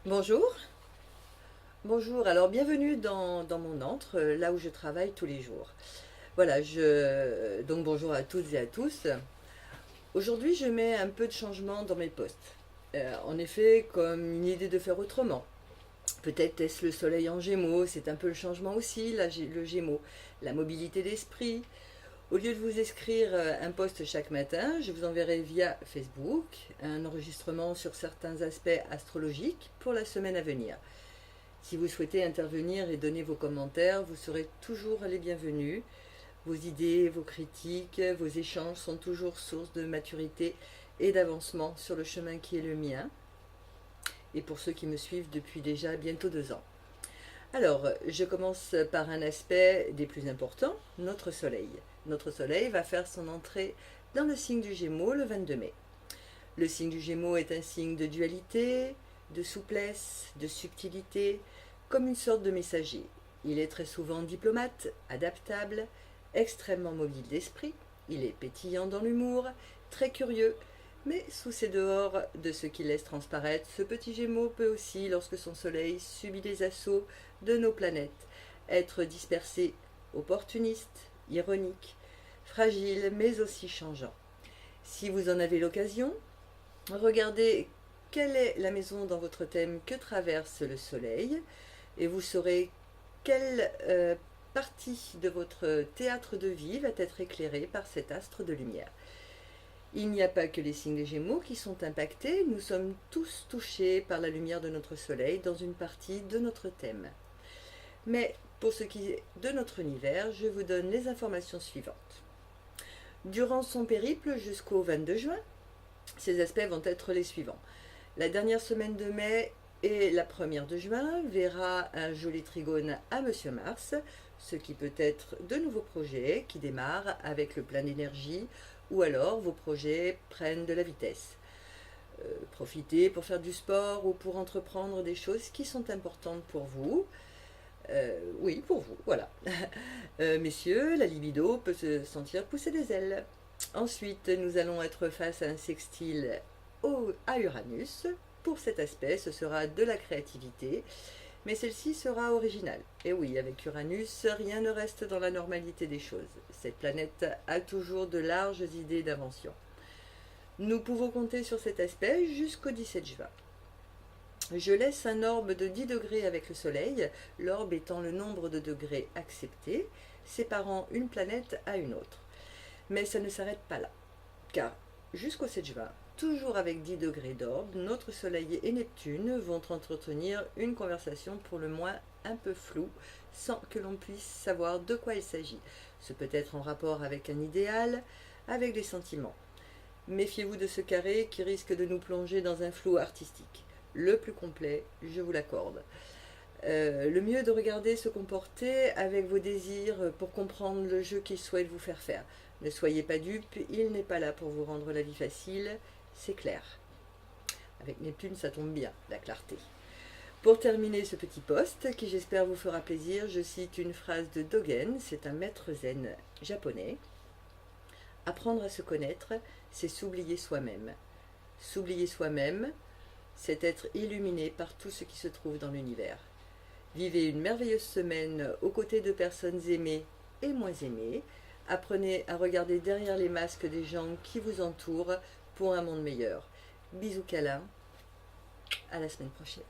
Bonjour, bonjour, alors bienvenue dans mon antre, là où je travaille tous les jours. Voilà, donc bonjour à toutes et à tous. Aujourd'hui, je mets un peu de changement dans mes posts. En effet, comme une idée de faire autrement. Peut-être est-ce le soleil en gémeaux, c'est un peu le changement aussi, le gémeaux. La mobilité d'esprit. Au lieu de vous écrire un post chaque matin, je vous enverrai via Facebook un enregistrement sur certains aspects astrologiques pour la semaine à venir. Si vous souhaitez intervenir et donner vos commentaires, vous serez toujours les bienvenus. Vos idées, vos critiques, vos échanges sont toujours source de maturité et d'avancement sur le chemin qui est le mien. Et pour ceux qui me suivent depuis déjà bientôt 2 ans. Alors, je commence par un aspect des plus importants, notre Soleil. Notre Soleil va faire son entrée dans le signe du Gémeaux le 22 mai. Le signe du Gémeaux est un signe de dualité, de souplesse, de subtilité, comme une sorte de messager. Il est très souvent diplomate, adaptable, extrêmement mobile d'esprit, il est pétillant dans l'humour, très curieux, mais sous ses dehors de ce qu'il laisse transparaître, ce petit Gémeaux peut aussi, lorsque son soleil subit les assauts de nos planètes, être dispersé, opportuniste, ironique, fragile, mais aussi changeant. Si vous en avez l'occasion, regardez quelle est la maison dans votre thème que traverse le soleil et vous saurez quelle partie de votre théâtre de vie va être éclairée par cet astre de lumière. Il n'y a pas que les signes des Gémeaux qui sont impactés, nous sommes tous touchés par la lumière de notre soleil dans une partie de notre thème. Mais pour ce qui est de notre univers, je vous donne les informations suivantes. Durant son périple jusqu'au 22 juin, ces aspects vont être les suivants. La dernière semaine de mai et la première de juin verra un joli trigone à Monsieur Mars, ce qui peut être de nouveaux projets qui démarrent avec le plein d'énergie ou alors vos projets prennent de la vitesse. Profitez pour faire du sport ou pour entreprendre des choses qui sont importantes pour vous. Oui, pour vous, voilà. Messieurs, la libido peut se sentir pousser des ailes. Ensuite, nous allons être face à un sextile à Uranus. Pour cet aspect, ce sera de la créativité, mais celle-ci sera originale. Et oui, avec Uranus, rien ne reste dans la normalité des choses. Cette planète a toujours de larges idées d'invention. Nous pouvons compter sur cet aspect jusqu'au 17 juin. Je laisse un orbe de 10 degrés avec le Soleil, l'orbe étant le nombre de degrés acceptés, séparant une planète à une autre. Mais ça ne s'arrête pas là, car jusqu'au 7 juin, toujours avec 10 degrés d'orbe, notre Soleil et Neptune vont entretenir une conversation pour le moins un peu floue, sans que l'on puisse savoir de quoi il s'agit. Ce peut être en rapport avec un idéal, avec des sentiments. Méfiez-vous de ce carré qui risque de nous plonger dans un flou artistique. Le plus complet, je vous l'accorde. Le mieux est de regarder se comporter avec vos désirs pour comprendre le jeu qu'il souhaite vous faire faire. Ne soyez pas dupes, il n'est pas là pour vous rendre la vie facile, c'est clair. Avec Neptune, ça tombe bien, la clarté. Pour terminer ce petit post, qui j'espère vous fera plaisir, je cite une phrase de Dogen, c'est un maître zen japonais. Apprendre à se connaître, c'est s'oublier soi-même. S'oublier soi-même, c'est être illuminé par tout ce qui se trouve dans l'univers. Vivez une merveilleuse semaine aux côtés de personnes aimées et moins aimées. Apprenez à regarder derrière les masques des gens qui vous entourent pour un monde meilleur. Bisous câlins, à la semaine prochaine.